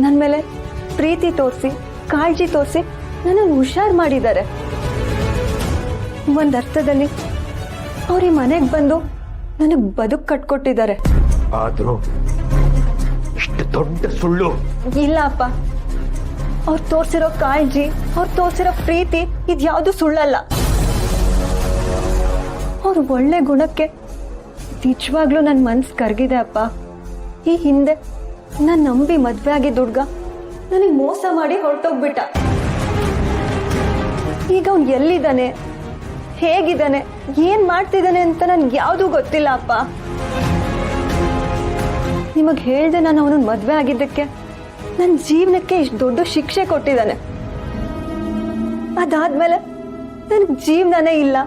ನನ್ನ ಮೇಲೆ ಪ್ರೀತಿ ತೋರಿಸಿ ಕಾಳಜಿ ತೋರಿಸಿ ನನ್ನನ್ನು ಹುಷಾರು ಮಾಡಿದ್ದಾರೆ. ಒಂದರ್ಥದಲ್ಲಿ ಅವ್ರ ಈ ಮನೆಗೆ ಬಂದು ನನಗೆ ಬದುಕು ಕಟ್ಕೊಟ್ಟಿದ್ದಾರೆ. ಆದ್ರೂ ಇಷ್ಟು ದೊಡ್ಡ ಸುಳ್ಳು ಇಲ್ಲ ಅಪ್ಪ, ಅವ್ರು ತೋರಿಸಿರೋ ಕಾಳಜಿ, ಅವ್ರು ತೋರಿಸಿರೋ ಪ್ರೀತಿ ಇದ್ಯಾವುದು ಸುಳ್ಳಲ್ಲ. ಅವ್ರ ಒಳ್ಳೆ ಗುಣಕ್ಕೆ ನಿಜವಾಗ್ಲೂ ನನ್ನ ಮನ್ಸು ಕರಗಿದೆ ಅಪ್ಪ. ಈ ಹಿಂದೆ ನಾನು ನಂಬಿ ಮದ್ವೆ ಆಗಿದ್ದ ಹುಡ್ಗ ನನಗೆ ಮೋಸ ಮಾಡಿ ಹೊರಟೋಗ್ಬಿಟ್ಟ. ಈಗ ಅವ್ನು ಎಲ್ಲಿದ್ದಾನೆ, ಹೇಗಿದ್ದಾನೆ, ಏನ್ ಮಾಡ್ತಿದ್ದಾನೆ ಅಂತ ನನ್ಗೆ ಯಾವ್ದೂ ಗೊತ್ತಿಲ್ಲ ಅಪ್ಪ. ನಿಮಗ್ ಹೇಳ್ದೆ ನಾನು ಅವನನ್ನ ಮದ್ವೆ ಆಗಿದ್ದಕ್ಕೆ ನನ್ನ ಜೀವನಕ್ಕೆ ಇಷ್ಟು ದೊಡ್ಡ ಶಿಕ್ಷೆ ಕೊಟ್ಟಿದ್ದಾನೆ. ಅದಾದ್ಮೇಲೆ ನನ್ಗೆ ಜೀವನನೇ ಇಲ್ಲ,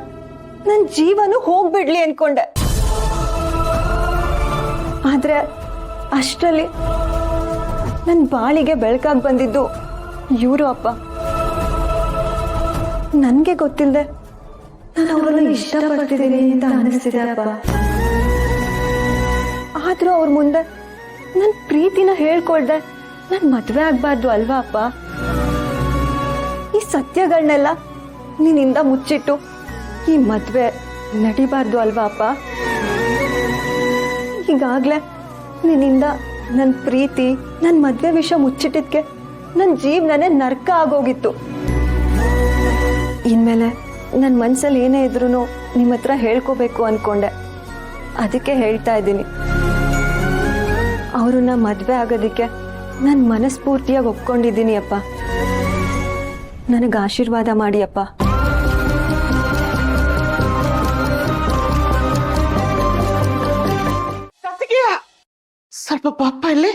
ನನ್ನ ಜೀವನೂ ಹೋಗ್ಬಿಡ್ಲಿ ಅನ್ಕೊಂಡೆ. ಆದ್ರೆ ಅಷ್ಟರಲ್ಲಿ ನನ್ನ ಬಾಳಿಗೆ ಬೆಳಕಾಗಿ ಬಂದಿದ್ದು ಇವರು ಅಪ್ಪ. ನನ್ಗೆ ಗೊತ್ತಿಲ್ಲದೆ ನಾನು ಅವರನ್ನು ಇಷ್ಟಪಡ್ತಿದ್ದೀನಿ ಅಂತ ಅನಿಸ್ತಿದೆ ಅಪ್ಪ. ಆದ್ರೂ ಅವ್ರ ಮುಂದೆ ನನ್ನ ಪ್ರೀತಿನ ಹೇಳ್ಕೊಳ್ದೆ ನಾನು ಮದ್ವೆ ಆಗ್ಬಾರ್ದು ಅಲ್ವಾ ಅಪ್ಪ? ಈ ಸತ್ಯಗಳನ್ನೆಲ್ಲ ನಿನ್ನಿಂದ ಮುಚ್ಚಿಟ್ಟು ಈ ಮದ್ವೆ ನಡಿಬಾರ್ದು ಅಲ್ವಾ ಅಪ್ಪ? ಈಗಾಗ್ಲೇ ನಿನ್ನಿಂದ ನನ್ನ ಪ್ರೀತಿ, ನನ್ನ ಮದ್ವೆ ವಿಷಯ ಮುಚ್ಚಿಟ್ಟಿದ್ಕೆ ನನ್ನ ಜೀವನನೇ ನರ್ಕ ಆಗೋಗಿತ್ತು. ಇನ್ಮೇಲೆ ನನ್ನ ಮನ್ಸಲ್ಲಿ ಏನೇ ಇದ್ರೂ ನಿಮ್ಮ ಹತ್ರ ಹೇಳ್ಕೋಬೇಕು ಅನ್ಕೊಂಡೆ. ಅದಕ್ಕೆ ಹೇಳ್ತಾ ಇದ್ದೀನಿ, ಅವ್ರನ್ನ ಮದ್ವೆ ಆಗೋದಕ್ಕೆ ನಾನು ಮನಸ್ಫೂರ್ತಿಯಾಗಿ ಒಪ್ಕೊಂಡಿದ್ದೀನಿ ಅಪ್ಪ. ನನಗೆ ಆಶೀರ್ವಾದ ಮಾಡಿ ಅಪ್ಪ. ಸ್ವಲ್ಪ ಪಾಪ ಇಲ್ಲಿ.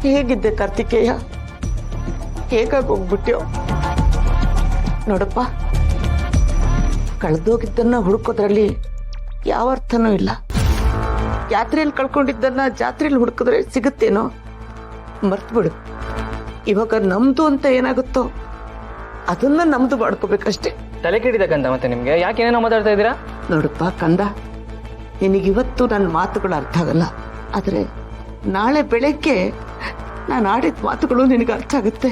ಹೇಗಿದ್ದೆ ಕಾರ್ತಿಕೇಯ? ಹೇಗಾಗಿ ಹೋಗ್ಬಿಟ್ಯೋ? ನೋಡಪ್ಪ, ಕಳೆದೋಗಿದ್ದನ್ನ ಹುಡುಕೋದ್ರಲ್ಲಿ ಯಾವ ಅರ್ಥನೂ ಇಲ್ಲ. ಯಾತ್ರೆಯಲ್ಲಿ ಕಳ್ಕೊಂಡಿದ್ದನ್ನ ಜಾತ್ರೆಯಲ್ಲಿ ಹುಡುಕಿದ್ರೆ ಸಿಗುತ್ತೇನೋ? ಮರ್ತು ಬಿಡು. ಇವಾಗ ನಮ್ದು ಅಂತ ಏನಾಗುತ್ತೋ ಅದನ್ನ ನಮ್ದು ಮಾಡ್ಕೋಬೇಕಷ್ಟೇ. ತಲೆ ಕೆಡಿದಕ್ಕಂತ ಮತ್ತೆ ನಿಮ್ಗೆ ಯಾಕೆ ಏನೇನೋ ಮಾತಾಡ್ತಾ ಇದ್ದೀರಾ? ನೋಡಪ್ಪ ಕಂದ, ನಿನಗಿವತ್ತು ನನ್ನ ಮಾತುಗಳು ಅರ್ಥ ಆಗಲ್ಲ, ಆದ್ರೆ ನಾಳೆ ಬೆಳಗ್ಗೆ ನಾನು ಆಡಿದ ಮಾತುಗಳು ನಿನಗೆ ಅರ್ಥ ಆಗುತ್ತೆ.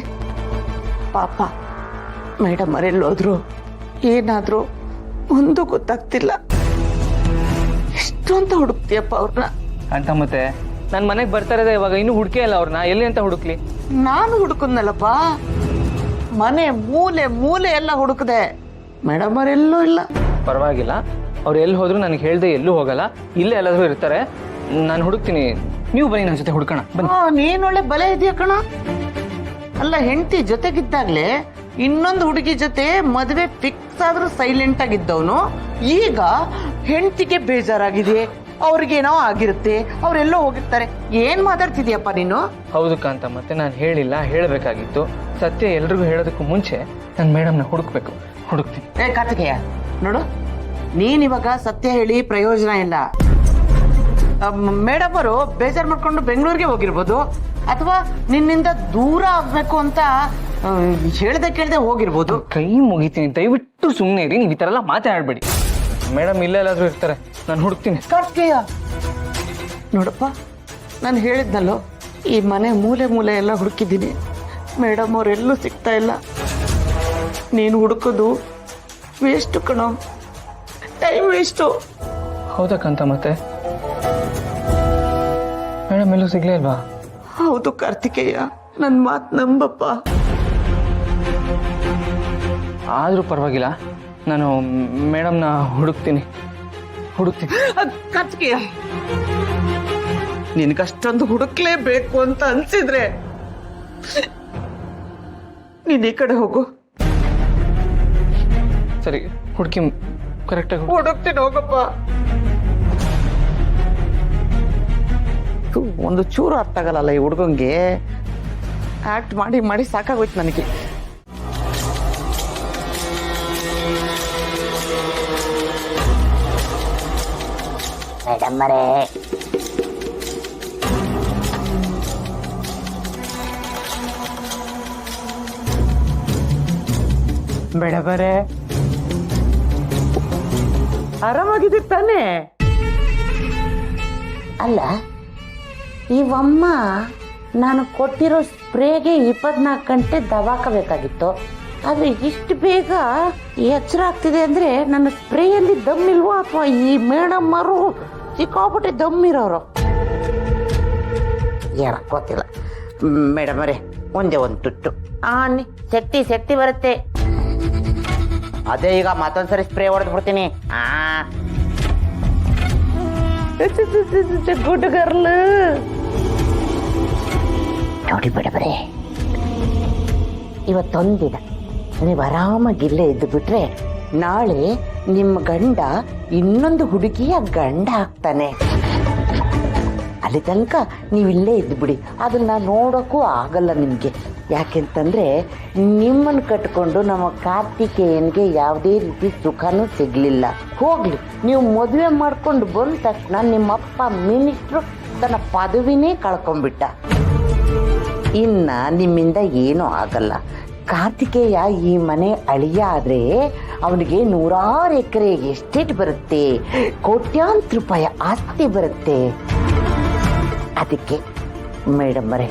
ಪಾಪ ಮೇಡಮ್ ಮರೆಲ್ಲೋದ್ರು ಏನಾದ್ರು ಒಂದು ಗೊತ್ತಾಗ್ತಿಲ್ಲ. ಎಷ್ಟು ಅಂತ ಹುಡುಕ್ತೀಯಪ್ಪ ಅವ್ರನ್ನ? ಅಂತ ಮತ್ತೆ ನನ್ ಮನೆಗ್ ಬರ್ತಾ ಇರೋದೇ ಇವಾಗ, ಇನ್ನು ಹುಡುಕೇ ಅಲ್ಲ ಅವ್ರನ್ನ. ಎಲ್ಲಿ ಅಂತ ಹುಡುಕ್ಲಿ? ನಾನು ಹುಡುಕುದ್ನಲ್ಲಪ್ಪ, ಮನೆ ಮೂಲೆ ಮೂಲೆ ಎಲ್ಲ ಹುಡುಕದೆ, ಮೇಡಮ್ ಅವರೆಲ್ಲೂ ಇಲ್ಲ. ಪರವಾಗಿಲ್ಲ, ಅವ್ರು ಎಲ್ಲಿ ಹೋದ್ರು ನನಗೆ ಹೇಳ್ದೆ ಎಲ್ಲೂ ಹೋಗಲ್ಲ, ಇಲ್ಲೇ ಎಲ್ಲಾದ್ರೂ ಇರ್ತಾರೆ. ನಾನು ಹುಡುಕ್ತೀನಿ, ನೀವು ಬನ್ನಿ ನನ್ನ ಜೊತೆ ಹುಡ್ಕೋಣ. ನೀನೊಳ್ಳೆ ಬಲೆ ಇದೆಯಾ ಕಣ. ಅಲ್ಲ, ಹೆಂಡತಿ ಜೊತೆಗಿದ್ದಾಗ್ಲೇ ಇನ್ನೊಂದು ಹುಡುಗಿ ಜೊತೆ ಮದುವೆ ಫಿಕ್ಸ್ ಆದ್ರೂ ಸೈಲೆಂಟ್ ಆಗಿದ್ದವನು ಈಗ ಹೆಂಡತಿಗೆ ಬೇಜಾರಾಗಿದೆ, ಅವ್ರಿಗೇನೋ ಆಗಿರುತ್ತೆ, ಅವ್ರೆಲ್ಲೋ ಹೋಗಿರ್ತಾರೆ. ಏನ್ ಮಾತಾಡ್ತಿದ್ಯಪ್ಪ ನೀನು? ಹೌದು ಕಾಂತ, ಮತ್ತೆ ನಾನು ಹೇಳಿಲ್ಲ, ಹೇಳಬೇಕಾಗಿತ್ತು. ಸತ್ಯ ಎಲ್ರಿಗೂ ಹೇಳೋದಕ್ಕೂ ಮುಂಚೆ ನಾನು ಮೇಡಮ್ನ ಹುಡುಕ್ಬೇಕು. ಹುಡುಕ್ತೀನಿ. ಕಾರ್ತಿಕೇಯ ನೋಡು, ನೀನಿವಾಗ ಸತ್ಯ ಹೇಳಿ ಪ್ರಯೋಜನ ಇಲ್ಲ. ಮೇಡಮ್ ಅವರು ಬೇಜಾರು ಮಾಡ್ಕೊಂಡು ಬೆಂಗಳೂರಿಗೆ ಹೋಗಿರ್ಬೋದು, ಅಥವಾ ನಿನ್ನಿಂದ ದೂರ ಆಗ್ಬೇಕು ಅಂತ ಹೇಳ್ದೆ ಕೇಳ್ದೆ ಹೋಗಿರ್ಬೋದು. ಕೈ ಮುಗಿತೀನಿ, ದಯವಿಟ್ಟು ಸುಮ್ಮನೆ ಇರಿ. ನೀವು ಈ ತರ ಎಲ್ಲ ಮಾತಾಡ್ಬೇಡಿ. ಮೇಡಮ್ ಇಲ್ಲೇ ಎಲ್ಲಾದ್ರೂ ಇರ್ತಾರೆ, ನಾನು ಹುಡುಕ್ತೀನಿ. ಕಾರ್ತಿಕೇಯ ನೋಡಪ್ಪ, ನಾನು ಹೇಳಿದ್ನಲ್ಲೋ, ಈ ಮನೆ ಮೂಲೆ ಮೂಲೆ ಎಲ್ಲ ಹುಡುಕಿದ್ದೀನಿ, ಮೇಡಮ್ ಅವರೆಲ್ಲೂ ಸಿಗ್ತಾ ಇಲ್ಲ. ನೀನು ಹುಡುಕೋದು ವೇಸ್ಟು ಕಣೋ, ಟೈಮ್ ವೇಸ್ಟು. ಹೌದಕ್ಕಂತ ಮತ್ತೆ ಮೇಡಮ್ ಎಲ್ಲೂ ಸಿಗ್ಲೇ ಅಲ್ವಾ? ಹೌದು ಕಾರ್ತಿಕೇಯ, ನನ್ನ ಮಾತು ನಂಬಪ್ಪ. ಆದ್ರೂ ಪರವಾಗಿಲ್ಲ, ನಾನು ಮೇಡಮ್ನ ಹುಡುಕ್ತೀನಿ. ಕಾರ್ತಿಕೇಯ, ನಿನಗಷ್ಟೊಂದು ಹುಡುಕ್ಲೇಬೇಕು ಅಂತ ಅನ್ಸಿದ್ರೆ ನೀನ್ ಈ ಕಡೆ ಹೋಗು. ಸರಿ, ಹುಡುಕಿ ಕರೆಕ್ಟಾಗಿ ಹುಡುಕ್ತೀನಿ, ಹೋಗಪ್ಪ. ಒಂದು ಚೂರು ಅರ್ಥ ಆಗಲ್ಲ ಈ ಹುಡುಗಂಗೆ. ಆಕ್ಟ್ ಮಾಡಿ ಮಾಡಿ ಸಾಕಾಗೋಯ್ತು ನನಗೆ. ಮೇಡಮ್ಮರೇ, ಬೇಡಬರೇ, ಆರಾಮಾಗಿದ್ದೀರಿ ತಾನೇ? ಅಲ್ಲ ಇವಮ್ಮ ನಾನು ಕೊಟ್ಟಿರೋ ಸ್ಪ್ರೇಗೆ 24 ಗಂಟೆ ದವಾಕಬೇಕಾಗಿತ್ತು. ಆದರೆ ಇಷ್ಟು ಬೇಗ ಎಚ್ಚರ ಆಗ್ತಿದೆ ಅಂದರೆ ನನ್ನ ಸ್ಪ್ರೇಯಲ್ಲಿ ದಮ್ ಇಲ್ವೋ ಅಥವಾ ಈ ಮೇಡಮ್ಮರು ಸಿಕ್ಕಾಪಟ್ಟೆ ದಮ್ ಇರೋರು ಏನೋ ಗೊತ್ತಿಲ್ಲ. ಮೇಡಮರೇ ಒಂದೇ ಒಂದು ತುಟ್ಟು ಅನ್ನಿ ಶಕ್ತಿ ಬರುತ್ತೆ. ಅದೇ ಈಗ ಮತ್ತೊಂದ್ಸರಿ ಸ್ಪ್ರೇ ಹೊಡೆದು ಬಿಡ್ತೀನಿ. ಗುಡ್ ಗರ್ಲ್ ನೋಡಿ ಮೇಡಮರೇ, ಇವತ್ತೊಂದಿನ ನೀವು ಆರಾಮಾಗಿ ಇಲ್ಲೇ ಇದ್ದು ಬಿಟ್ರೆ ನಾಳೆ ನಿಮ್ಮ ಗಂಡ ಇನ್ನೊಂದು ಹುಡುಗಿಯ ಗಂಡ ಆಗ್ತಾನೆ. ಅಲ್ಲಿ ತನಕ ನೀವು ಇಲ್ಲೇ ಇದ್ದು ಬಿಡಿ, ಅದನ್ನ ನೋಡೋಕ್ಕೂ ಆಗಲ್ಲ ನಿಮಗೆ. ಯಾಕೆಂತಂದ್ರೆ ನಿಮ್ಮನ್ನು ಕಟ್ಕೊಂಡು ನಮ್ಮ ಕಾರ್ತಿಕೇಯನ್ಗೆ ಯಾವುದೇ ರೀತಿ ಸುಖನೂ ಸಿಗ್ಲಿಲ್ಲ. ಹೋಗ್ಲಿ, ನೀವು ಮದುವೆ ಮಾಡ್ಕೊಂಡು ಬಂದ ತಕ್ಷಣ ನಿಮ್ಮಪ್ಪ ಮಿನಿಸ್ಟ್ರು ತನ್ನ ಪದವಿನೇ ಕಳ್ಕೊಂಡ್ಬಿಟ್ಟ. ಇನ್ನ ನಿಮ್ಮಿಂದ ಏನೂ ಆಗಲ್ಲ. ಕಾರ್ತಿಕೇಯ ಈ ಮನೆ ಅಳಿಯ ಆದ್ರೆ ಅವನಿಗೆ 100 ಎಕರೆ ಎಸ್ಟೇಟ್ ಬರುತ್ತೆ, ಕೋಟ್ಯಾಂತರ ರೂಪಾಯಿ ಆಸ್ತಿ ಬರುತ್ತೆ. ಅದಕ್ಕೆ ಮೇಡಮ್ಮರೇ,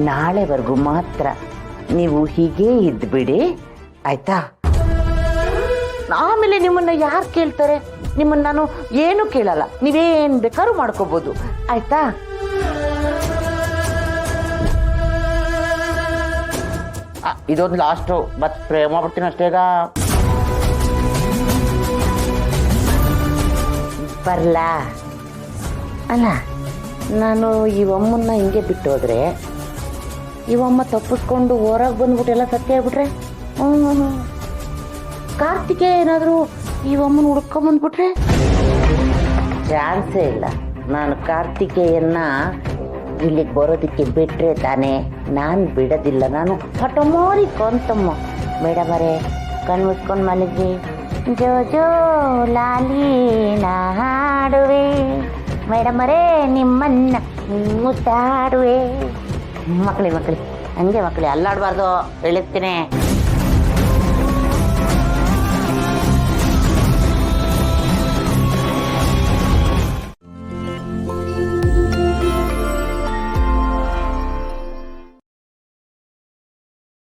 ನಾಳೆವರೆಗೂ ಮಾತ್ರ ನೀವು ಹೀಗೇ ಇದ್ಬಿಡಿ, ಆಯ್ತಾ? ಆಮೇಲೆ ನಿಮ್ಮನ್ನ ಯಾರು ಕೇಳ್ತಾರೆ? ನಿಮ್ಮನ್ನ ನಾನು ಏನು ಕೇಳಲ್ಲ, ನೀವೇನ್ ಬೇಕಾದ್ರೂ ಮಾಡ್ಕೋಬಹುದು, ಆಯ್ತಾ? ಇದೊಂದು ಲಾಸ್ಟು, ಮತ್ತೆ ಸ್ಪ್ರೇ ಮಾಡ್ಬಿಡ್ತೀನಿ ಅಷ್ಟೇಗ. ಬರ್ಲಾ? ಅಲ್ಲ, ನಾನು ಇವಮ್ಮನ್ನ ಹಿಂಗೆ ಬಿಟ್ಟು ಹೋದ್ರೆ ಇವಮ್ಮ ತಪ್ಪಿಸ್ಕೊಂಡು ಹೊರಗೆ ಬಂದ್ಬಿಟ್ಟು ಎಲ್ಲ ಸತ್ಯ ಆಗ್ಬಿಟ್ರೆ, ಕಾರ್ತಿಕೇ ಏನಾದರೂ ಇವಮ್ಮನ ಹುಡ್ಕೊಂಬಂದ್ಬಿಟ್ರೆ ಚಾನ್ಸೇ ಇಲ್ಲ. ನಾನು ಕಾರ್ತಿಕೇಯನ್ನ ಇಲ್ಲಿಗೆ ಬರೋದಕ್ಕೆ ಬಿಟ್ರೆ ತಾನೇ, ನಾನು ಬಿಡೋದಿಲ್ಲ. ನಾನು ಹಠಮಾರಿ ಕೊಂತಮ್ಮ. ಮೇಡಮರೇ ಕಣ್ಣು ಮುಚ್ಕೊಂಡು ಮಲಗಿ ಜೋ ಜೋ ಲಾಲಿನ ಹಾಡುವೆ, ಮೇಡಮರೇ ನಿಮ್ಮನ್ನ ಮುತ್ತಾಡುವೆ. ಮಕ್ಕಳಿ ಹಂಗೆ ಮಕ್ಕಳಿ ಅಲ್ಲಾಡಬಾರ್ದು, ಹೇಳಿರ್ತೀನಿ.